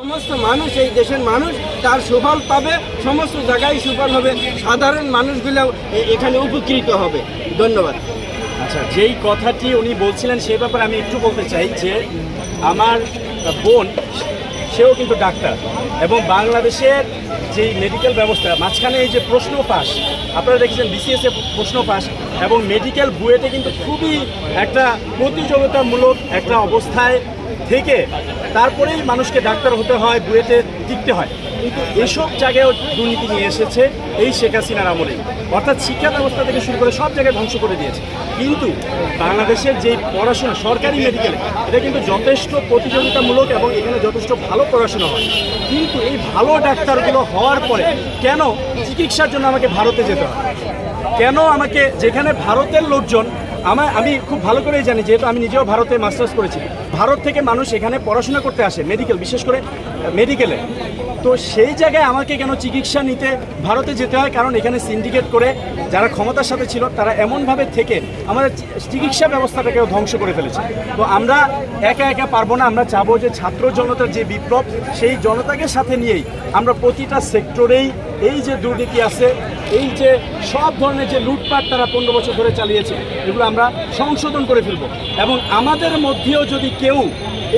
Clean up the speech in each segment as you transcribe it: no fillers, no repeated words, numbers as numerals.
সমস্ত মানুষ, এই দেশের মানুষ তার সুফল পাবে, সমস্ত জায়গায় সুফল হবে, সাধারণ মানুষগুলো এখানে উপকৃত হবে। ধন্যবাদ। আচ্ছা, যেই কথাটি উনি বলছিলেন সেই ব্যাপারে আমি একটু বলতে চাই যে আমার বোন সেও কিন্তু ডাক্তার, এবং বাংলাদেশের যেই মেডিকেল ব্যবস্থা মাঝখানে এই যে প্রশ্ন ফাঁস, আপনারা দেখেছেন বিসিএসে প্রশ্ন ফাঁস, এবং মেডিকেল বুয়েটে কিন্তু খুবই একটা প্রতিযোগিতামূলক একটা অবস্থায় থেকে তারপরেই মানুষকে ডাক্তার হতে হয়, বুয়েটে টিকতে হয়। কিন্তু এসব জায়গায়ও দুর্নীতি নিয়ে এসেছে এই শেখ হাসিনার আমলেই, অর্থাৎ শিক্ষা ব্যবস্থা থেকে শুরু করে সব জায়গায় ধ্বংস করে দিয়েছে। কিন্তু বাংলাদেশের যেই পড়াশোনা সরকারি মেডিকেলে, এটা কিন্তু যথেষ্ট প্রতিযোগিতামূলক এবং এখানে যথেষ্ট ভালো পড়াশোনা হয়। কিন্তু এই ভালো ডাক্তারগুলো হওয়ার পরে কেন চিকিৎসার জন্য আমাকে ভারতে যেতে হয়? কেন আমাকে, যেখানে ভারতের লোকজন, আমি খুব ভালো করেই জানি, যেহেতু আমি নিজেও ভারতে মাস্টার্স করেছি, ভারত থেকে মানুষ এখানে পড়াশোনা করতে আসে মেডিকেল, বিশেষ করে মেডিকেলে। তো সেই জায়গায় আমাকে কেন চিকিৎসা নিতে ভারতে যেতে হয়? কারণ এখানে সিন্ডিকেট করে যারা ক্ষমতার সাথে ছিল তারা এমনভাবে থেকে আমাদের চিকিৎসা ব্যবস্থাটাকেও ধ্বংস করে ফেলেছে। তো আমরা একা একা পারবো না, আমরা চাবো যে ছাত্র জনতার যে বিপ্লব, সেই জনতাকে সাথে নিয়েই আমরা প্রতিটা সেক্টরেই এই যে দুর্নীতি আছে, এই যে সব ধরনের যে লুটপাট তারা 15 বছর ধরে চালিয়েছে, এগুলো আমরা সংশোধন করে ফেলব। এবং আমাদের মধ্যেও যদি কেউ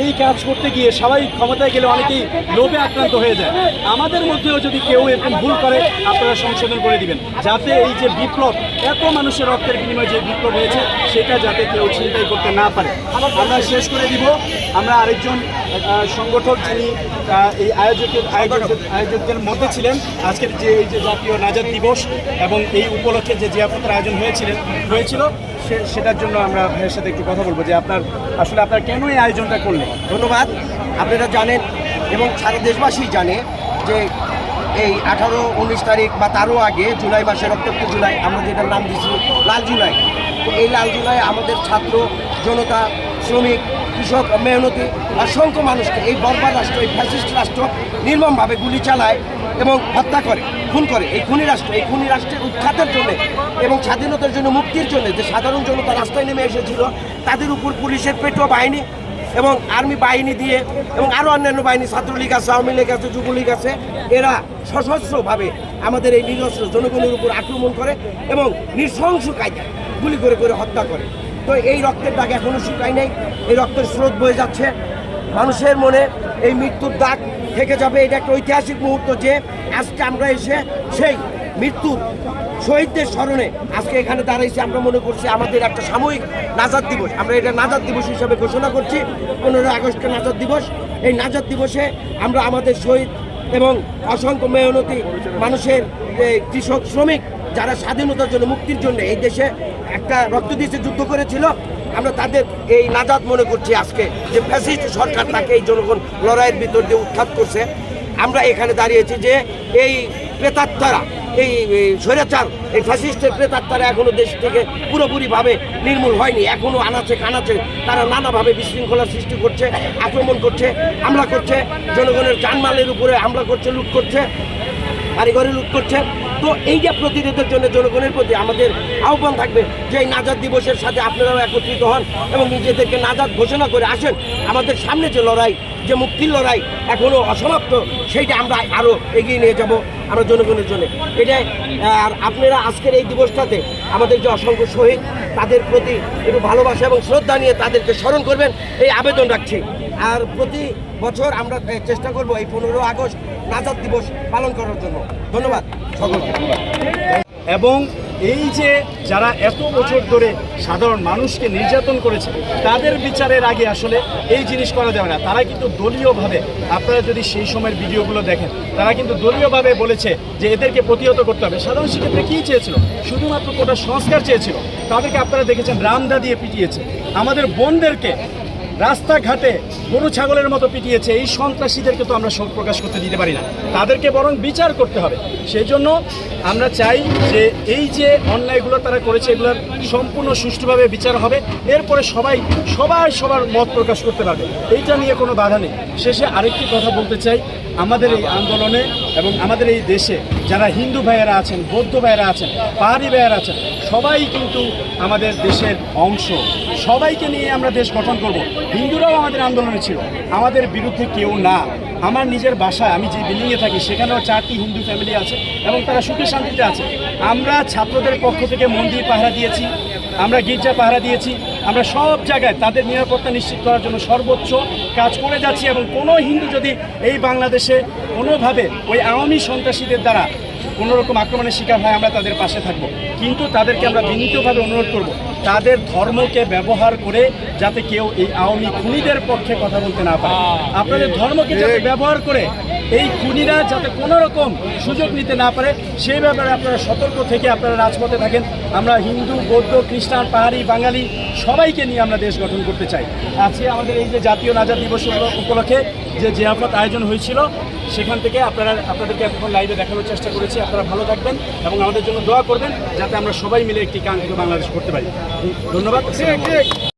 এই কাজ করতে গিয়ে, সবাই ক্ষমতায় গেলে অনেকেই লোভে আক্রান্ত হয়ে যায়, আমাদের মধ্যেও যদি কেউ এরকম ভুল করে, আপনারা সংশোধন করে দিবেন, যাতে এই যে বিপ্লব, এত মানুষের রক্তের বিনিময়ে যে বিপ্লব হয়েছে, সেটা যাতে কেউ চিন্তাই করতে না পারে। আমরা শেষ করে দিব। আমরা আরেকজন সংগঠক যিনি এই আয়োজকদের মধ্যে ছিলেন, আজকের যে এই যে জাতীয় নাজাত দিবস এবং এই উপলক্ষে যে জিয়াফতের আয়োজন হয়েছিল, সেটার জন্য আমরা ভাইয়ের সাথে একটু কথা বলবো যে আপনার কেন এই আয়োজনটা করলেন। ধন্যবাদ। আপনারা জানেন এবং সারা দেশবাসী জানে যে এই 18-19 তারিখ বা তারও আগে জুলাই মাসে, রক্তাক্ত জুলাই, আমরা যেটার নাম দিয়েছি লাল জুলাই, তো এই লাল জুলাই আমাদের ছাত্র জনতা, শ্রমিক, কৃষক, মেহনতি অসংখ্য মানুষকে এই বর্বর রাষ্ট্র, এই ফ্যাসিস্ট রাষ্ট্র নির্মমভাবে গুলি চালায় এবং হত্যা করে, খুন করে। এই খুনি রাষ্ট্রের উৎখাতের জন্য এবং স্বাধীনতার জন্য, মুক্তির জন্য যে সাধারণ জনতা রাস্তায় নেমে এসেছিল, তাদের উপর পুলিশের পেটোয়া বাহিনী এবং আর্মি বাহিনী দিয়ে এবং আরও অন্যান্য বাহিনী, ছাত্রলীগ আছে, আওয়ামী লীগ আছে, যুবলীগ আছে, এরা সশস্ত্রভাবে আমাদের এই নিরস্ত্র জনগণের উপর আক্রমণ করে এবং নৃশংস কায়দায় গুলি করে করে হত্যা করে। তো এই রক্তের দাগ এখনও শুকায় নেই, এই রক্তের স্রোত বয়ে যাচ্ছে মানুষের মনে, এই মৃত্যুর দাগ থেকে যাবে। এটা একটা ঐতিহাসিক মুহূর্ত যে আজকে আমরা এসে সেই মৃত্যুর শহীদদের স্মরণে আজকে এখানে দাঁড়াইছি। আমরা মনে করছি আমাদের একটা সাময়িক নাজাত দিবস, আমরা এটা নাজাত দিবস হিসাবে ঘোষণা করছি, 15 আগস্টের নাজাত দিবস। এই নাজাত দিবসে আমরা আমাদের শহীদ এবং অসংখ্য মেহনতি মানুষের, কৃষক, শ্রমিক, যারা স্বাধীনতার জন্য, মুক্তির জন্য এই দেশে একটা রক্ত দিয়েছে, যুদ্ধ করেছিল, আমরা তাদের এই নাজাত মনে করছি আজকে, যে ফ্যাসিস্ট সরকার তাকে এই জনগণ লড়াইয়ের ভিতর দিয়ে উৎখাত করছে। আমরা এখানে দাঁড়িয়েছি যে এই প্রেতাত্মারা, এই স্বৈরাচার, এই ফ্যাসিস্টের প্রেতাত্মারা এখনও দেশ থেকে পুরোপুরিভাবে নির্মূল হয়নি। এখনও আনাচে কানাচে তারা নানাভাবে বিশৃঙ্খলার সৃষ্টি করছে, আক্রমণ করছে, হামলা করছে, জনগণের জানমালের উপরে হামলা করছে, লুট করছে, বাড়িঘরে লুট করছে। তো এই যে প্রতিরোধের জন্য জনগণের প্রতি আমাদের আহ্বান থাকবে যে এই নাজাত দিবসের সাথে আপনারাও একত্রিত হন এবং নিজেদেরকে নাজাত ঘোষণা করে আসেন। আমাদের সামনে যে লড়াই, যে মুক্তির লড়াই এখনও অসমাপ্ত, সেইটা আমরা আরও এগিয়ে নিয়ে যাব আমরা জনগণের জন্য। এটাই। আর আপনারা আজকের এই দিবসটাতে আমাদের যে অসংখ্য শহীদ, তাদের প্রতি একটু ভালোবাসা এবং শ্রদ্ধা নিয়ে তাদেরকে স্মরণ করবেন, এই আবেদন রাখছি। আর প্রতি বছর আমরা চেষ্টা করব এই 15 আগস্ট নাজাত দিবস পালন করার জন্য। ধন্যবাদ সকলকে। এবং এই যে যারা এত বছর ধরে সাধারণ মানুষকে নির্যাতন করেছে, তাদের বিচারের আগে আসলে এই জিনিস করা যাবে না। তারা কিন্তু দলীয়ভাবে, আপনারা যদি সেই সময়ের ভিডিওগুলো দেখেন, তারা কিন্তু দলীয়ভাবে বলেছে যে এদেরকে প্রতিহত করতে হবে। সাধারণ শিক্ষার্থীরা কী চেয়েছিল? শুধুমাত্র কোটা সংস্কার চেয়েছিল। তাদেরকে আপনারা দেখেছেন রামদা দিয়ে পিটিয়েছে, আমাদের বোনদেরকে রাস্তাঘাটে গরু ছাগলের মতো পিটিয়েছে। এই সন্ত্রাসীদেরকে তো আমরা শোক প্রকাশ করতে দিতে পারি না, তাদেরকে বরং বিচার করতে হবে। সেই জন্য আমরা চাই যে এই যে অন্যায়গুলো তারা করেছে, এগুলোর সম্পূর্ণ সুষ্ঠুভাবে বিচার হবে। এরপরে সবার মত প্রকাশ করতে পারবে, এইটা নিয়ে কোনো বাধা নেই। শেষে আরেকটি কথা বলতে চাই, আমাদের এই আন্দোলনে এবং আমাদের এই দেশে যারা হিন্দু ভাইয়েরা আছেন, বৌদ্ধ ভাইয়েরা আছেন, পাহাড়ি ভাইয়েরা আছেন, সবাই কিন্তু আমাদের দেশের অংশ। সবাইকে নিয়ে আমরা দেশ গঠন করব। হিন্দুরাও আমাদের আন্দোলনে ছিল, আমাদের বিরুদ্ধে কেউ না। আমার নিজের বাসায় আমি যে বিল্ডিংয়ে থাকি সেখানেও 4টি হিন্দু ফ্যামিলি আছে এবং তারা সুখে শান্তিতে আছে। আমরা ছাত্রদের পক্ষ থেকে মন্দির পাহারা দিয়েছি, আমরা গির্জা পাহারা দিয়েছি, আমরা সব জায়গায় তাদের নিরাপত্তা নিশ্চিত করার জন্য সর্বোচ্চ কাজ করে যাচ্ছি। এবং কোনো হিন্দু যদি এই বাংলাদেশে কোনোভাবে ওই আওয়ামী সন্ত্রাসীদের দ্বারা কোনো রকম আক্রমণের শিকার হয়, আমরা তাদের পাশে থাকব। কিন্তু তাদেরকে আমরা বিনীতভাবে অনুরোধ করব, তাদের ধর্মকে ব্যবহার করে যাতে কেউ এই আওয়ামী খুনিদের পক্ষে কথা বলতে না পারে। আপনাদের ধর্মকে যাতে ব্যবহার করে এই খুনিরা যাতে কোনো রকম সুযোগ নিতে না পারে, সেই ব্যাপারে আপনারা সতর্ক থেকে আপনারা রাজপথে থাকেন। আমরা হিন্দু, বৌদ্ধ, খ্রিস্টান, পাহাড়ি, বাঙালি সবাইকে নিয়ে আমরা দেশ গঠন করতে চাই। আজকে আমাদের এই যে জাতীয় নাজাত দিবস উপলক্ষে যে জিয়াফত আয়োজন হয়েছিল, সেখান থেকে আপনাদেরকে এখন লাইভে দেখানোর চেষ্টা করেছি। আপনারা ভালো থাকবেন এবং আমাদের জন্য দোয়া করবেন যাতে আমরা সবাই মিলে একটি কাঙ্ক্ষিত বাংলাদেশ করতে পারি। ধন্যবাদ।